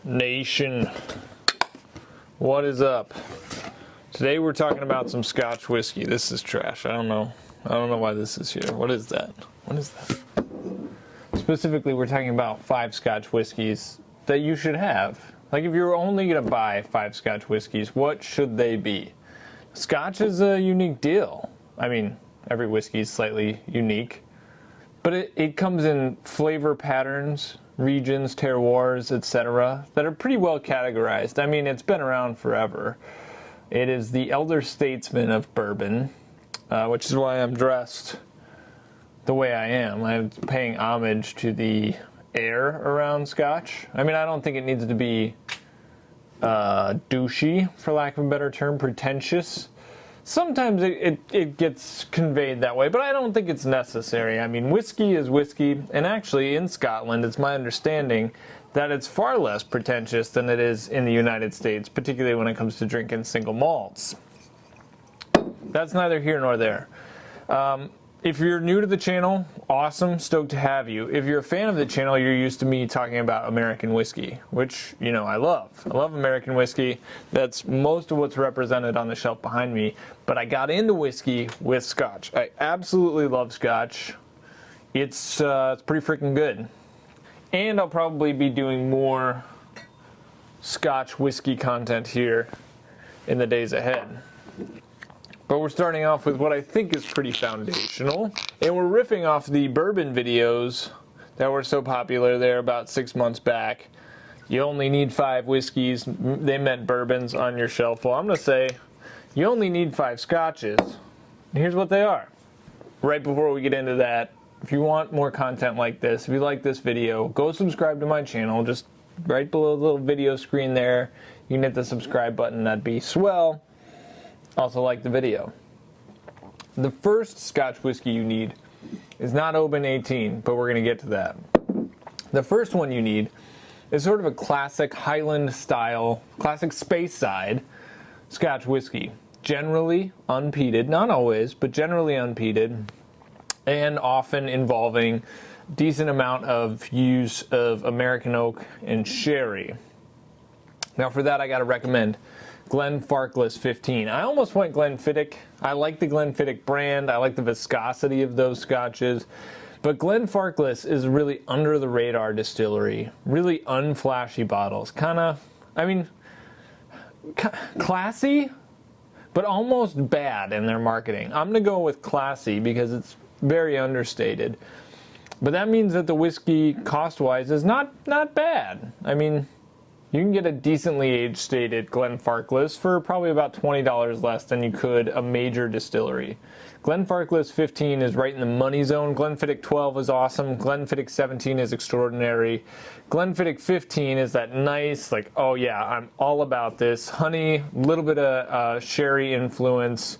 Nation, what is up? Today we're talking about some Scotch whiskey. This is trash. I don't know why this is here. What is that? What is that? Specifically, we're talking about 5 Scotch whiskeys that you should have. Like, if you're only gonna buy 5 Scotch whiskeys, what should they be? Scotch is a unique deal. I mean, every whiskey is slightly unique, but it comes in flavor patterns, regions, terroirs, etc., that are pretty well categorized. I mean, it's been around forever. It is the elder statesman of bourbon, which is why I'm dressed the way I am. I'm paying homage to the air around Scotch. I mean, I don't think it needs to be douchey, for lack of a better term, pretentious. Sometimes it gets conveyed that way, but I don't think it's necessary. I mean, whiskey is whiskey, and actually in Scotland, it's my understanding that it's far less pretentious than it is in the United States, particularly when it comes to drinking single malts. That's neither here nor there. If you're new to the channel, awesome, stoked to have you. If you're a fan of the channel, you're used to me talking about American whiskey, which, you know, I love. I love American whiskey. That's most of what's represented on the shelf behind me. But I got into whiskey with Scotch. I absolutely love Scotch. It's pretty freaking good. And I'll probably be doing more Scotch whiskey content here in the days ahead. But we're starting off with what I think is pretty foundational. And we're riffing off the bourbon videos that were so popular there about 6 months back. You only need 5 whiskeys. They meant bourbons on your shelf. Well, I'm going to say you only need 5 scotches. And here's what they are. Right before we get into that, if you want more content like this, if you like this video, go subscribe to my channel. Just right below the little video screen there, you can hit the subscribe button. That'd be swell. Also like the video. The first Scotch whiskey you need is not Oban 18, but we're going to get to that. The first one you need is sort of a classic Highland style, classic Speyside Scotch whiskey. Generally unpeated, not always, but generally unpeated, and often involving decent amount of use of American oak and sherry. Now for that I got to recommend Glenfarclas 15. I almost went Glenfiddich. I like the Glenfiddich brand. I like the viscosity of those scotches. But Glenfarclas is really under the radar distillery. Really unflashy bottles. Kind of, I mean, classy, but almost bad in their marketing. I'm going to go with classy because it's very understated. But that means that the whiskey, cost-wise, is not bad. I mean, you can get a decently age-stated Glenfarclas for probably about $20 less than you could a major distillery. Glenfarclas 15 is right in the money zone. Glenfiddich 12 is awesome. Glenfiddich 17 is extraordinary. Glenfiddich 15 is that nice, like, oh yeah, I'm all about this. Honey, a little bit of sherry influence.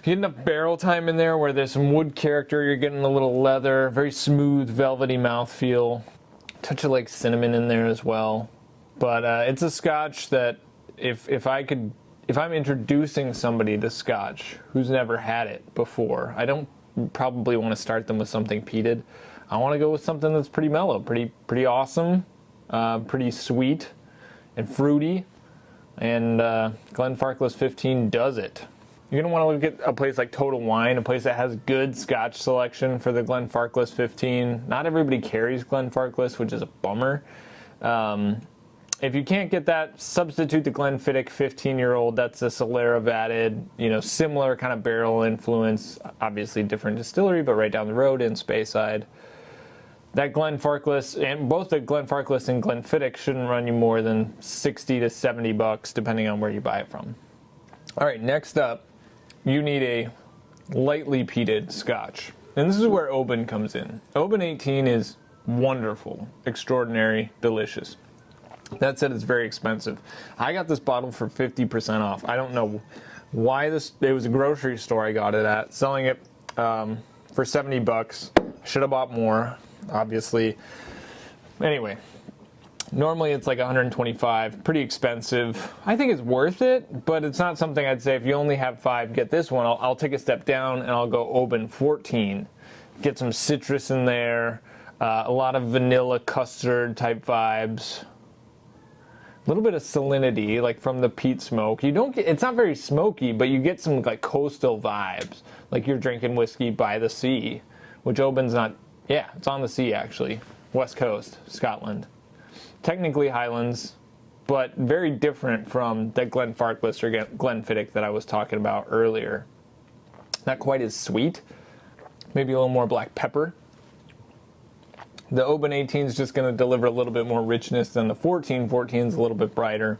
You get enough barrel time in there where there's some wood character. You're getting a little leather, very smooth, velvety mouthfeel. Touch of like cinnamon in there as well. But it's a Scotch that if I'm introducing somebody to Scotch who's never had it before, I don't probably want to start them with something peated. I want to go with something that's pretty mellow, pretty awesome, pretty sweet and fruity. And Glenfarclas 15 does it. You're going to want to look at a place like Total Wine, a place that has good Scotch selection for the Glenfarclas 15. Not everybody carries Glenfarclas, which is a bummer. If you can't get that, substitute the Glenfiddich 15-year-old. That's a Solera vatted, you know, similar kind of barrel influence. Obviously different distillery, but right down the road in Speyside. That Glenfarclas, and both the Glenfarclas and Glenfiddich shouldn't run you more than 60 to 70 bucks, depending on where you buy it from. All right, next up, you need a lightly peated Scotch. And this is where Oban comes in. Oban 18 is wonderful, extraordinary, delicious. That said, it's very expensive. I got this bottle for 50% off. I don't know why this, it was a grocery store I got it at, selling it for 70 bucks. Should have bought more, obviously. Anyway, normally it's like 125, pretty expensive. I think it's worth it, but it's not something I'd say if you only have 5, get this one. I'll take a step down and I'll go Oban 14. Get some citrus in there, a lot of vanilla custard type vibes. little bit of salinity, like from the peat smoke. You don't get, it's not very smoky, but you get some like coastal vibes, like you're drinking whiskey by the sea, which Oban's not. Yeah, it's on the sea actually, west coast, Scotland. Technically Highlands, but very different from the Glenfarclas or Glenfiddich that I was talking about earlier. Not quite as sweet, maybe a little more black pepper. The Oban 18 is just going to deliver a little bit more richness than the 14. 14 is a little bit brighter,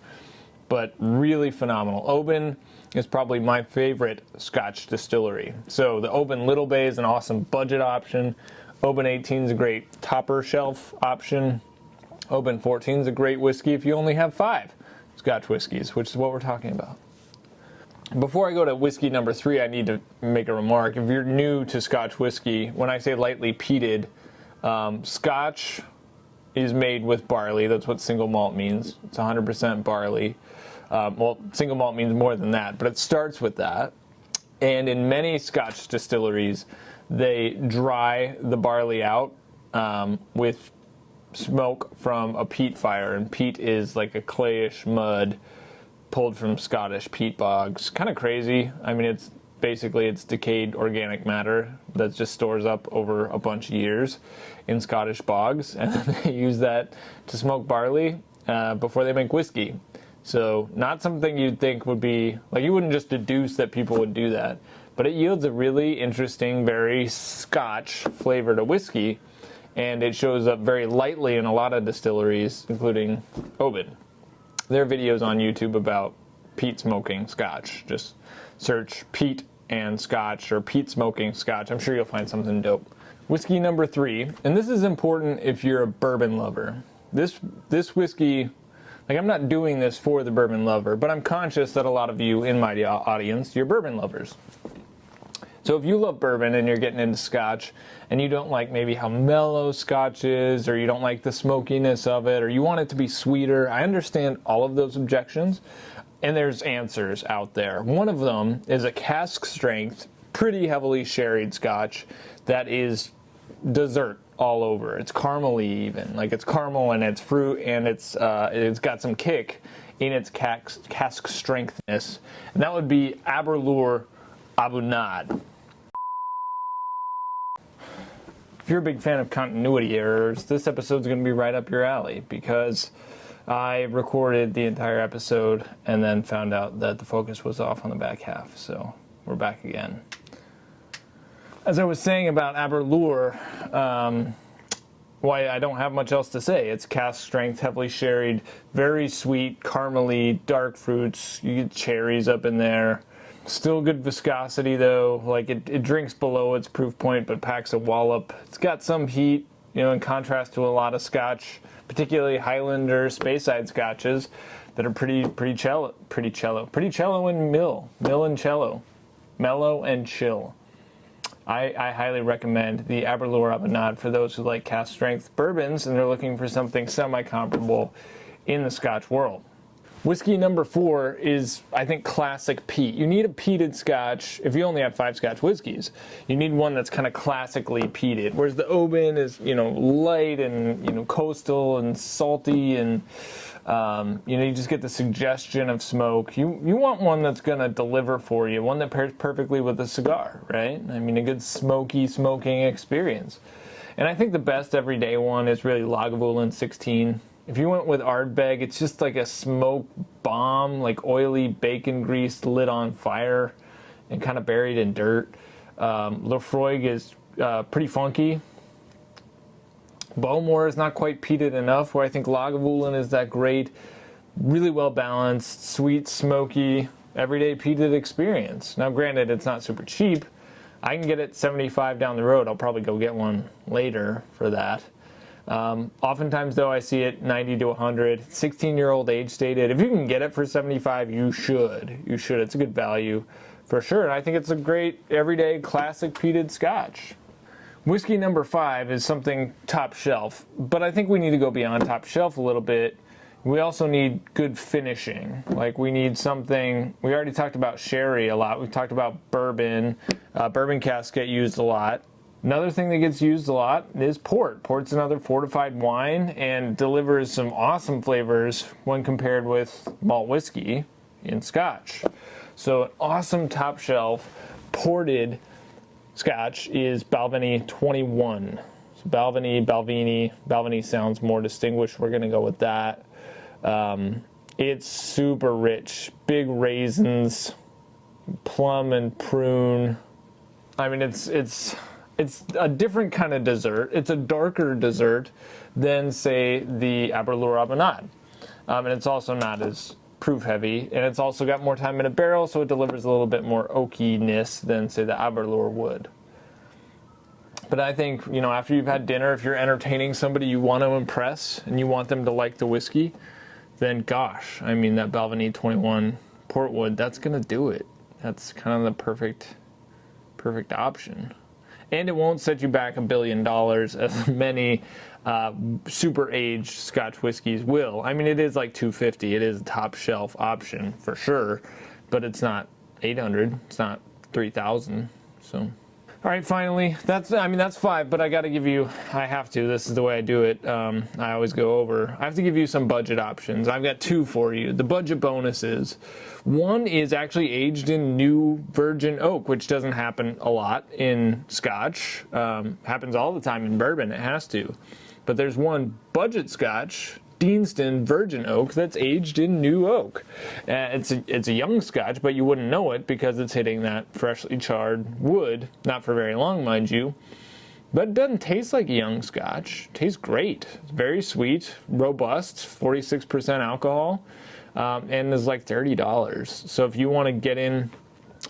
but really phenomenal. Oban is probably my favorite Scotch distillery. So the Oban Little Bay is an awesome budget option. Oban 18 is a great topper shelf option. Oban 14 is a great whiskey if you only have 5 Scotch whiskeys, which is what we're talking about. Before I go to whiskey number 3, I need to make a remark. If you're new to Scotch whiskey, when I say lightly peated, Scotch is made with barley. That's what single malt means. It's 100% barley. Well, single malt means more than that, but it starts with that. And in many Scotch distilleries, they dry the barley out with smoke from a peat fire. And peat is like a clayish mud pulled from Scottish peat bogs. Kind of crazy. I mean, it's basically it's decayed organic matter that just stores up over a bunch of years in Scottish bogs, and then they use that to smoke barley before they make whiskey. So not something you'd think would be, like you wouldn't just deduce that people would do that, but it yields a really interesting, very Scotch flavor to whiskey, and it shows up very lightly in a lot of distilleries, including Oban. There are videos on YouTube about peat smoking Scotch. Just search peat and Scotch or peat smoking Scotch. I'm sure you'll find something dope. Whiskey number 3, and this is important if you're a bourbon lover. This whiskey, like I'm not doing this for the bourbon lover, but I'm conscious that a lot of you in my audience, you're bourbon lovers. So if you love bourbon and you're getting into Scotch and you don't like maybe how mellow Scotch is, or you don't like the smokiness of it, or you want it to be sweeter, I understand all of those objections. And there's answers out there. One of them is a cask strength, pretty heavily sherried Scotch that is dessert all over. It's caramely even, like it's caramel and it's fruit, and it's got some kick in its cask strengthness. And that would be Aberlour Abunad. If you're a big fan of continuity errors, this episode's going to be right up your alley, because I recorded the entire episode and then found out that the focus was off on the back half, so we're back again. As I was saying about Aberlour, why I don't have much else to say. It's cask strength, heavily sherried, very sweet, caramely, dark fruits. You get cherries up in there. Still good viscosity though, like it drinks below its proof point but packs a wallop. It's got some heat, you know, in contrast to a lot of Scotch, particularly Highlander Speyside Scotches that are pretty cello and mellow and chill. I highly recommend the Aberlour Abunad for those who like cask strength bourbons and they're looking for something semi-comparable in the Scotch world. Whiskey number 4 is, I think, classic peat. You need a peated Scotch. If you only have 5 Scotch whiskeys, you need one that's kind of classically peated. Whereas the Oban is, you know, light and, you know, coastal and salty, and you know, you just get the suggestion of smoke. You want one that's going to deliver for you, one that pairs perfectly with a cigar, right? I mean, a good smoky smoking experience. And I think the best everyday one is really Lagavulin 16. If you went with Ardbeg, it's just like a smoke bomb, like oily bacon grease lit on fire and kind of buried in dirt. Lefroy is pretty funky. Bowmore is not quite peated enough, where I think Lagavulin is that great, really well balanced, sweet, smoky, everyday peated experience. Now granted, it's not super cheap. I can get it $75 down the road. I'll probably go get one later for that. Oftentimes though, I see it 90 to 100, 16-year-old age stated. If you can get it for 75, you should. It's a good value for sure. And I think it's a great everyday classic peated Scotch. Whiskey number 5 is something top shelf, but I think we need to go beyond top shelf a little bit. We also need good finishing. Like we need something, we already talked about sherry a lot. We talked about bourbon. Bourbon casks get used a lot. Another thing that gets used a lot is port. Port's another fortified wine and delivers some awesome flavors when compared with malt whiskey in Scotch. So an awesome top shelf ported Scotch is Balvenie 21. So Balvenie sounds more distinguished. We're going to go with that. It's super rich, big raisins, plum and prune. I mean, it's a different kind of dessert. It's a darker dessert than, say, the Aberlour Ravenade. And it's also not as proof heavy, and it's also got more time in a barrel, so it delivers a little bit more oakiness than, say, the Aberlour would. But I think, you know, after you've had dinner, if you're entertaining somebody you want to impress and you want them to like the whiskey, then gosh, I mean, that Balvenie 21 Portwood, that's going to do it. That's kind of the perfect option. And it won't set you back $1 billion as many super aged Scotch whiskeys will. I mean, it is like $250. It is a top shelf option for sure, but it's not $800. It's not $3,000. So, all right, finally, that's 5, but I got to give you, I have to, this is the way I do it. I always go over. I have to give you some budget options. I've got 2 for you. The budget bonuses. One is actually aged in new virgin oak, which doesn't happen a lot in Scotch. Happens all the time in bourbon, it has to. But there's one budget Scotch, Deanston Virgin Oak, that's aged in new oak. It's a young Scotch, but you wouldn't know it because it's hitting that freshly charred wood. Not for very long, mind you. But it doesn't taste like a young Scotch. It tastes great. It's very sweet, robust, 46% alcohol, and is like $30. So if you want to get in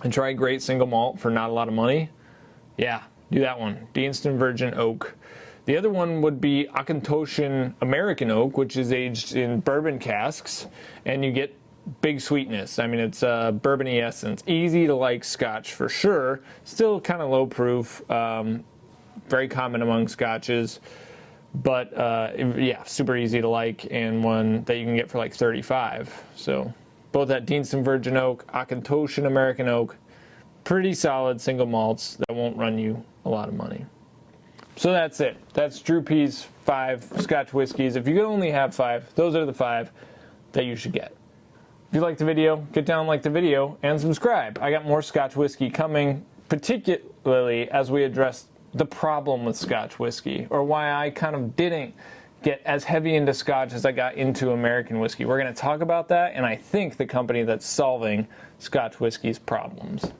and try a great single malt for not a lot of money, yeah, do that one. Deanston Virgin Oak. The other one would be Auchentoshan American Oak, which is aged in bourbon casks, and you get big sweetness. I mean, it's bourbony essence. Easy to like Scotch for sure. Still kind of low proof. Very common among Scotches. But yeah, super easy to like, and one that you can get for like $35. So both that Deanston Virgin Oak, Auchentoshan American Oak, pretty solid single malts that won't run you a lot of money. So that's it. That's Drew P's 5 Scotch whiskeys. If you could only have 5, those are the 5 that you should get. If you liked the video, get down, like the video, and subscribe. I got more Scotch whiskey coming, particularly as we address the problem with Scotch whiskey, or why I kind of didn't get as heavy into Scotch as I got into American whiskey. We're going to talk about that, and I think the company that's solving Scotch whiskey's problems.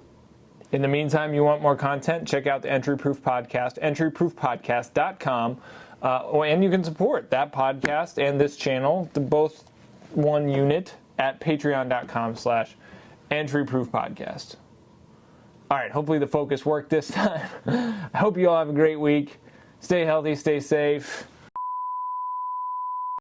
In the meantime, you want more content, check out the Entry Proof Podcast, entryproofpodcast.com, and you can support that podcast and this channel, both one unit, at patreon.com/entryproofpodcast. All right, hopefully the focus worked this time. I hope you all have a great week. Stay healthy, stay safe.